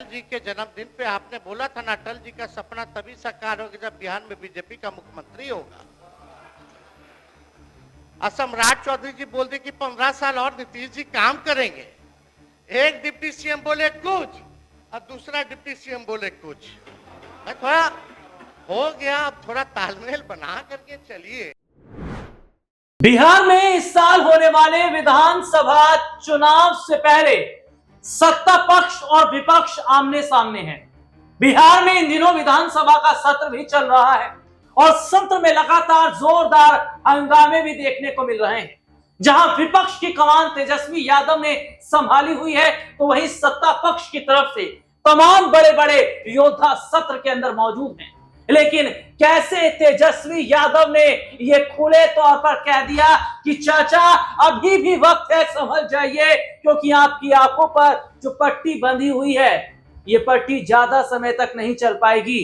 जी के जन्मदिन पे आपने बोला था ना, अटल जी का सपना तभी साकार होगा जब बिहार में बीजेपी का मुख्यमंत्री होगा। सम्राट चौधरी जी बोल दे कि 15 साल और नीतीश जी काम करेंगे। एक डिप्टी सीएम बोले कुछ और दूसरा डिप्टी सीएम बोले कुछ। थोड़ा हो गया, अब थोड़ा तालमेल बना करके चलिए। बिहार में इस साल होने वाले विधानसभा चुनाव से पहले सत्ता पक्ष और विपक्ष आमने सामने हैं। बिहार में इन दिनों विधानसभा का सत्र भी चल रहा है और सत्र में लगातार जोरदार हंगामे भी देखने को मिल रहे हैं। जहां विपक्ष की कमान तेजस्वी यादव ने संभाली हुई है, तो वहीं सत्ता पक्ष की तरफ से तमाम बड़े बड़े योद्धा सत्र के अंदर मौजूद हैं। लेकिन कैसे तेजस्वी यादव ने यह खुले तौर पर कह दिया कि चाचा अभी भी वक्त है, संभल जाइए, क्योंकि आपकी आंखों पर जो पट्टी बंधी हुई है ये पट्टी ज्यादा समय तक नहीं चल पाएगी।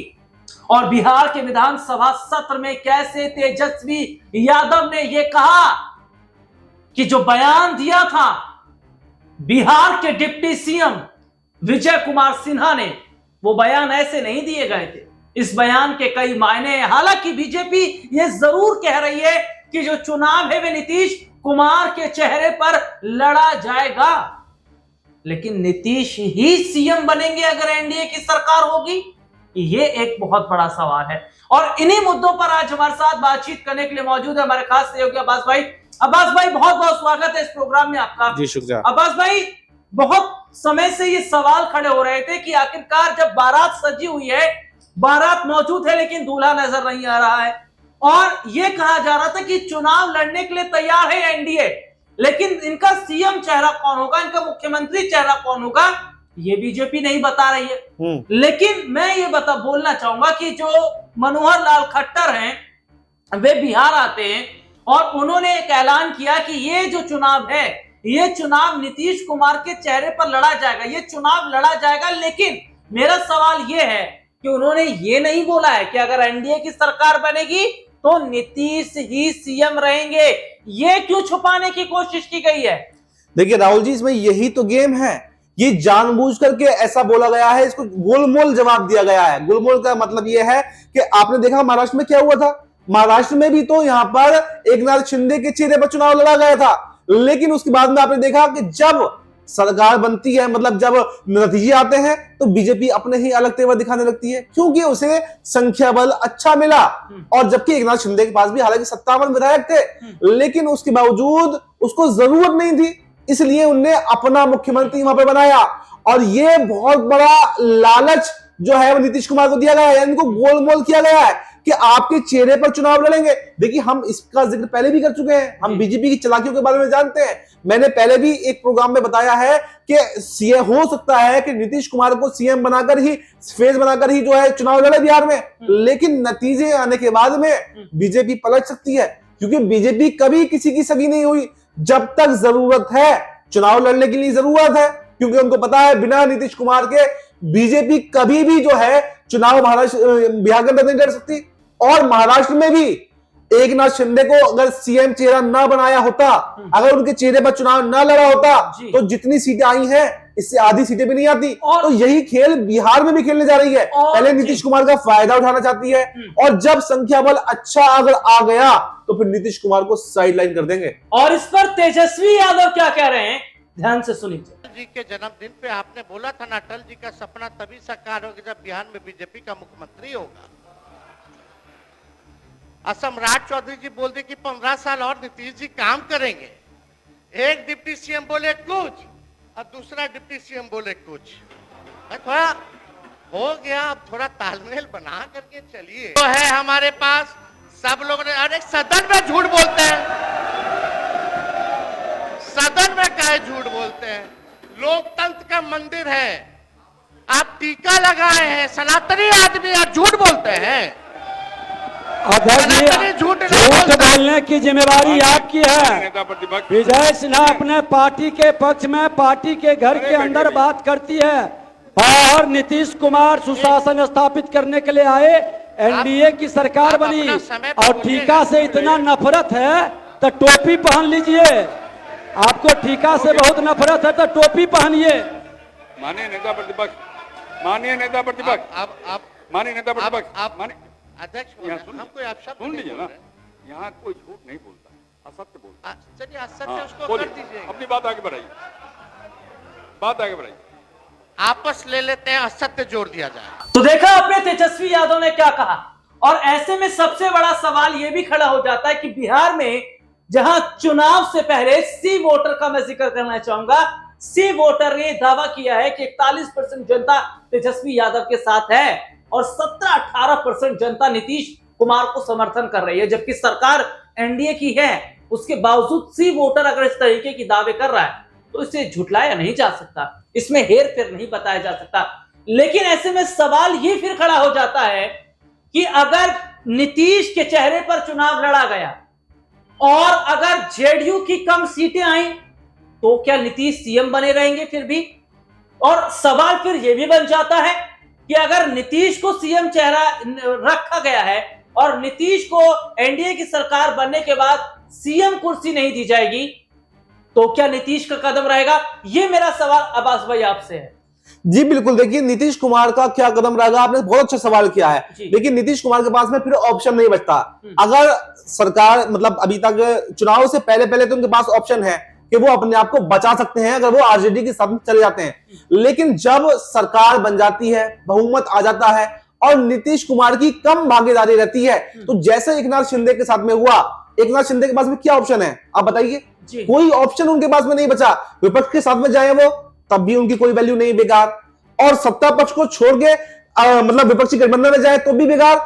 और बिहार के विधानसभा सत्र में कैसे तेजस्वी यादव ने यह कहा कि जो बयान दिया था बिहार के डिप्टी सीएम विजय कुमार सिन्हा ने, वो बयान ऐसे नहीं दिए गए थे। इस बयान के कई मायने हैं। हालांकि बीजेपी ये जरूर कह रही है कि जो चुनाव है वे नीतीश कुमार के चेहरे पर लड़ा जाएगा, लेकिन नीतीश ही सीएम बनेंगे अगर एनडीए की सरकार होगी? ये एक बहुत बड़ा सवाल है। और इन्हीं मुद्दों पर आज हमारे साथ बातचीत करने के लिए मौजूद है हमारे खास सहयोगी अब्बास भाई। अब्बास भाई, बहुत बहुत स्वागत है इस प्रोग्राम में आपका। जी शुक्रिया। अब्बास भाई, बहुत समय से ये सवाल खड़े हो रहे थे कि आखिरकार जब बारात सजी हुई है, बारात मौजूद है लेकिन दूल्हा नजर नहीं आ रहा है, और यह कहा जा रहा था कि चुनाव लड़ने के लिए तैयार है एनडीए, लेकिन इनका सीएम चेहरा कौन होगा, इनका मुख्यमंत्री चेहरा कौन होगा, ये बीजेपी नहीं बता रही है। लेकिन मैं ये बोलना चाहूंगा कि जो मनोहर लाल खट्टर हैं वे बिहार आते हैं और उन्होंने एक ऐलान किया कि ये जो चुनाव है ये चुनाव नीतीश कुमार के चेहरे पर लड़ा जाएगा, ये चुनाव लड़ा जाएगा। लेकिन मेरा सवाल ये है कि उन्होंने ये नहीं बोला है कि अगर एनडीए की सरकार बनेगी तो नीतीश ही सीएम रहेंगे। ये क्यों छुपाने की कोशिश की गई है? देखिए राहुल जी, इसमें यही तो गेम है। ये जानबूझ करके ऐसा बोला गया है, इसको गोलमोल जवाब दिया गया है। गोलमोल का मतलब यह है कि आपने देखा महाराष्ट्र में क्या हुआ था। महाराष्ट्र में भी तो यहां पर एकनाथ शिंदे के चेहरे पर चुनाव लड़ा गया था, लेकिन उसके बाद में आपने देखा कि जब सरकार बनती है, मतलब जब नतीजे आते हैं, तो बीजेपी अपने ही अलग तेवर दिखाने लगती है, क्योंकि उसे संख्या बल अच्छा मिला। और जबकि एकनाथ शिंदे के पास भी हालांकि 57 विधायक थे, लेकिन उसके बावजूद उसको जरूरत नहीं थी, इसलिए उनने अपना मुख्यमंत्री वहां पर बनाया। और ये बहुत बड़ा लालच जो है वो नीतीश कुमार को दिया गया है, इनको गोलमोल किया गया है कि आपके चेहरे पर चुनाव लड़ेंगे। देखिए, हम इसका जिक्र पहले भी कर चुके हैं, हम बीजेपी की चालाकियों के बारे में जानते हैं। मैंने पहले भी एक प्रोग्राम में बताया है कि सीएम हो सकता है कि नीतीश कुमार को सीएम बनाकर ही, फेज बनाकर ही जो है चुनाव लड़े बिहार में, लेकिन नतीजे आने के बाद में बीजेपी पलट सकती है, क्योंकि बीजेपी कभी किसी की सगी नहीं हुई। जब तक जरूरत है चुनाव लड़ने के लिए जरूरत है, क्योंकि उनको पता है बिना नीतीश कुमार के बीजेपी कभी भी जो है चुनाव बिहार के अंदर नहीं लड़ सकती। और महाराष्ट्र में भी एकनाथ शिंदे को अगर सीएम चेहरा ना बनाया होता, अगर उनके चेहरे पर चुनाव ना लड़ा होता, तो जितनी सीटें आई हैं इससे आधी सीटें भी नहीं आती। तो यही खेल बिहार में भी खेलने जा रही है। पहले नीतीश कुमार का फायदा उठाना चाहती है, और जब संख्या बल अच्छा अगर आ गया तो फिर नीतीश कुमार को साइडलाइन कर देंगे। और इस पर तेजस्वी यादव क्या कह रहे हैं, ध्यान से सुनिए। जी के जन्मदिन पे आपने बोला था ना, अटल जी का सपना तभी साकार होगा जब बिहार में बीजेपी का मुख्यमंत्री होगा। सम्राट चौधरी जी बोल दे कि 15 साल और नीतीश जी काम करेंगे। एक डिप्टी सीएम बोले कुछ और दूसरा डिप्टी सीएम बोले कुछ। थोड़ा हो गया, अब थोड़ा तालमेल बना करके चलिए। तो है हमारे पास सब लोग ने, अरे सदन में झूठ बोलते हैं, सदन में काहे झूठ बोलते हैं? लोकतंत्र का मंदिर है, आप टीका लगाए हैं, सनातनी आदमी आप झूठ बोलते हैं। झूठ बोलने की जिम्मेवारी आपकी है। विजय सिन्हा अपने पार्टी के पक्ष में पार्टी के घर के अंदर बात करती है, और नीतीश कुमार सुशासन स्थापित करने के लिए आए, एनडीए की सरकार बनी, और ठीका से इतना नफरत है तो टोपी पहन लीजिए। आपको ठीका से बहुत नफरत है तो टोपी पहनिए। माननीय नेता प्रतिपक्ष, माननीय नेता प्रतिपक्ष, आप माननीय नेता प्रतिपक्ष, आप माननीय अध्यक्ष यहाँ महोदय, सुन हम कोई आक्षेप सुन नहीं लीजिए बोल ना, रहे हैं। यहाँ कोई झूठ नहीं बोलता, असत्य बोलता। चलिए असत्य हाँ, उसको कर बोलिए, दीजिए, अपनी बात आगे बढ़ाइए, बात आगे बढ़ाइए। आपस ले लेते हैं, असत्य जोड़ दिया जाए। तो देखा आपने तेजस्वी यादव ने क्या कहा। और ऐसे में सबसे बड़ा सवाल यह भी खड़ा हो जाता है कि बिहार में जहां चुनाव से पहले सी वोटर का मैं जिक्र करना चाहूंगा, सी वोटर ने दावा किया है कि 41% जनता तेजस्वी यादव के साथ है और 17-18% जनता नीतीश कुमार को समर्थन कर रही है, जबकि सरकार एनडीए की है। उसके बावजूद सी वोटर अगर इस तरीके की दावे कर रहा है तो इसे झुटलाया नहीं जा सकता, इसमें हेर फेर नहीं बताया जा सकता। लेकिन ऐसे में सवाल ये फिर खड़ा हो जाता है कि अगर नीतीश के चेहरे पर चुनाव लड़ा गया और अगर जेडीयू की कम सीटें आई तो क्या नीतीश सीएम बने रहेंगे फिर भी? और सवाल फिर यह भी बन जाता है कि अगर नीतीश को सीएम चेहरा रखा गया है और नीतीश को एनडीए की सरकार बनने के बाद सीएम कुर्सी नहीं दी जाएगी तो क्या नीतीश का कदम रहेगा? यह मेरा सवाल अब्बास भाई आपसे है। जी बिल्कुल, देखिए नीतीश कुमार का क्या कदम रहेगा, आपने बहुत अच्छा सवाल किया है। लेकिन नीतीश कुमार के पास में फिर ऑप्शन नहीं बचता। अगर सरकार मतलब अभी तक चुनाव से पहले पहले तो उनके पास ऑप्शन है कि वो अपने आप को बचा सकते हैं अगर वो आरजेडी के साथ चले जाते हैं, लेकिन जब सरकार बन जाती है, बहुमत आ जाता है और नीतीश कुमार की कम भागीदारी रहती है, तो जैसे एकनाथ शिंदे के साथ में हुआ, एकनाथ शिंदे के पास में क्या ऑप्शन है आप बताइए? कोई ऑप्शन उनके पास में नहीं बचा। विपक्ष के साथ में जाए वो तब भी उनकी कोई वैल्यू नहीं, बेकार। और सत्ता पक्ष को छोड़ के मतलब विपक्षी गठबंधन में जाए तो भी बेकार,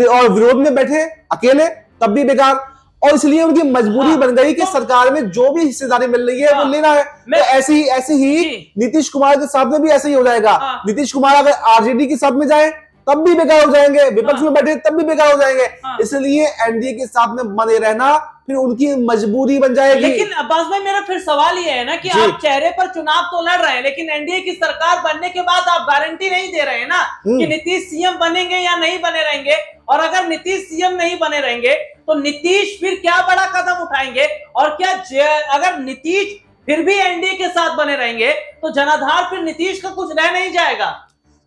और विरोध में बैठे अकेले तब भी बेकार। और इसलिए उनकी मजबूरी बन गई कि सरकार में जो भी हिस्सेदारी मिल रही है वो लेना है। तो ऐसे ही नीतीश कुमार के साथ में भी ऐसे ही हो जाएगा। नीतीश कुमार अगर आरजेडी के साथ में जाए तब भी बेकार हो जाएंगे, विपक्ष में बैठे तब भी बेकार हो जाएंगे। इसलिए एनडीए के साथ में बने रहना फिर उनकी मजबूरी बन जाएगी। लेकिन अब्बास भाई मेरा फिर सवाल ये है ना कि आप चेहरे पर चुनाव तो लड़ रहे हैं, लेकिन एनडीए की सरकार बनने के बाद आप गारंटी नहीं दे रहे हैं ना कि नीतीश सीएम बनेंगे या नहीं बने रहेंगे। और अगर नीतीश सीएम नहीं बने रहेंगे तो नीतीश फिर क्या बड़ा कदम उठाएंगे? और क्या अगर नीतीश फिर भी एनडीए के साथ बने रहेंगे तो जनाधार फिर नीतीश का कुछ रह नहीं जाएगा।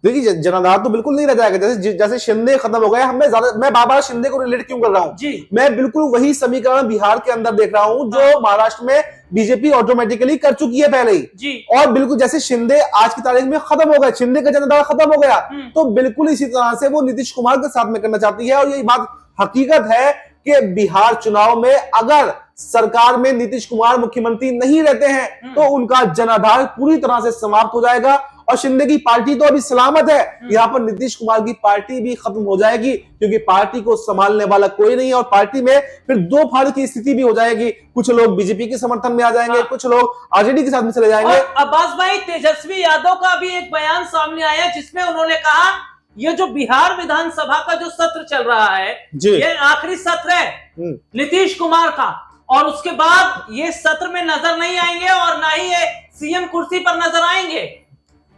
देखिए जनाधार तो बिल्कुल नहीं रह जाएगा। जैसे शिंदे खत्म हो गया, मैं बार-बार शिंदे को रिलेट क्यों कर रहा हूं? मैं बिल्कुल वही समीकरण बिहार के अंदर देख रहा हूं जो महाराष्ट्र में बीजेपी ऑटोमेटिकली कर चुकी है पहले ही। और बिल्कुल जैसे शिंदे आज की तारीख में खत्म हो गए, शिंदे का जनाधार खत्म हो गया, तो बिल्कुल इसी तरह से वो नीतीश कुमार के साथ में करना चाहती है। और यही बात हकीकत है कि बिहार चुनाव में अगर सरकार में नीतीश कुमार मुख्यमंत्री नहीं रहते हैं तो उनका जनाधार पूरी तरह से समाप्त हो जाएगा। और शिंदे की पार्टी तो अभी सलामत है, यहाँ पर नीतीश कुमार की पार्टी भी खत्म हो जाएगी, क्योंकि पार्टी को संभालने वाला कोई नहीं है। और पार्टी में फिर दो फाड़ की स्थिति भी हो जाएगी। कुछ लोग बीजेपी के समर्थन में आ जाएंगे, कुछ लोग आरजेडी के साथ में चले जाएंगे। अब्बास भाई, तेजस्वी यादव का भी एक बयान सामने आया जिसमें उन्होंने कहा ये जो बिहार विधानसभा का जो सत्र चल रहा है ये आखिरी सत्र है नीतीश कुमार का, और उसके बाद ये सत्र में नजर नहीं आएंगे और ना ही ये सीएम कुर्सी पर नजर आएंगे।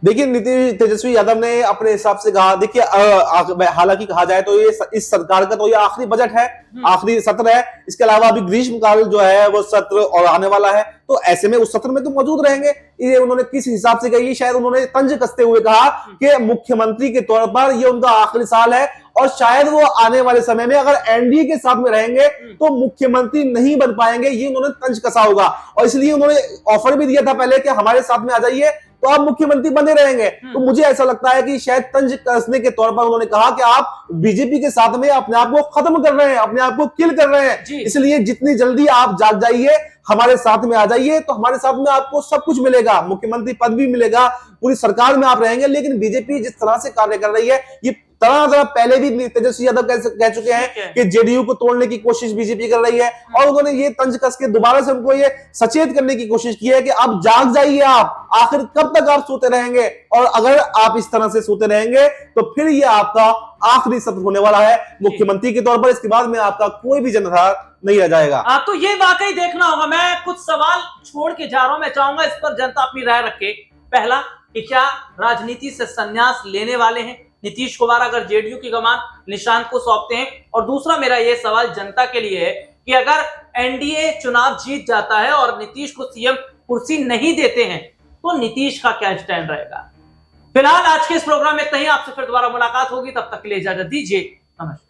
देखिए तेजस्वी यादव ने अपने हिसाब से कहा, देखिए हालांकि कहा जाए तो ये इस सरकार का तो ये आखिरी बजट है, आखिरी सत्र है। इसके अलावा अभी ग्रीष्मकाल जो है वो सत्र और आने वाला है, तो ऐसे में उस सत्र में तो मौजूद रहेंगे। ये उन्होंने किस हिसाब से कही, शायद उन्होंने तंज कसते हुए कहा कि मुख्यमंत्री के तौर पर ये उनका आखिरी साल है और शायद वो आने वाले समय में अगर एनडीए के साथ में रहेंगे तो मुख्यमंत्री नहीं बन पाएंगे, ये उन्होंने तंज कसा होगा। और इसलिए उन्होंने ऑफर भी दिया था पहले कि हमारे साथ में आ जाइए तो आप मुख्यमंत्री बने रहेंगे। तो मुझे ऐसा लगता है कि शायद तंज कसने के तौर पर उन्होंने कहा कि आप बीजेपी के साथ में अपने आप को खत्म कर रहे हैं, अपने आप को किल कर रहे हैं, इसलिए जितनी जल्दी आप जाग जाइए, हमारे साथ में आ जाइए, तो हमारे साथ में आपको सब कुछ मिलेगा, मुख्यमंत्री पद भी मिलेगा, पूरी सरकार में आप रहेंगे। लेकिन बीजेपी जिस तरह से कार्य कर रही है, ये तरह पहले भी तेजस्वी यादव कह चुके हैं कि जेडीयू को तोड़ने की कोशिश बीजेपी कर रही है, और उन्होंने ये तंज कस के दोबारा से उनको ये सचेत करने की कोशिश की है कि अब जाग जाइए, आप आखिर कब तक आप सोते रहेंगे? और अगर आप इस तरह से सोते रहेंगे तो फिर ये आपका आखिरी सत्र होने वाला है मुख्यमंत्री के तौर पर। इसके बाद में आपका कोई भी जनाधार नहीं रह जाएगा। तो ये वाकई देखना होगा। मैं कुछ सवाल छोड़ के जा रहा हूं, मैं चाहूंगा इस पर जनता अपनी राय रखे। पहला कि क्या राजनीति से संन्यास लेने वाले हैं नीतीश कुमार अगर जेडीयू की कमान निशांत को सौंपते हैं? और दूसरा मेरा यह सवाल जनता के लिए है कि अगर एनडीए चुनाव जीत जाता है और नीतीश को सीएम कुर्सी नहीं देते हैं तो नीतीश का क्या स्टैंड रहेगा? फिलहाल आज के इस प्रोग्राम में इतना ही। आपसे फिर दोबारा मुलाकात होगी, तब तक के लिए इजाजत दीजिए। नमस्कार।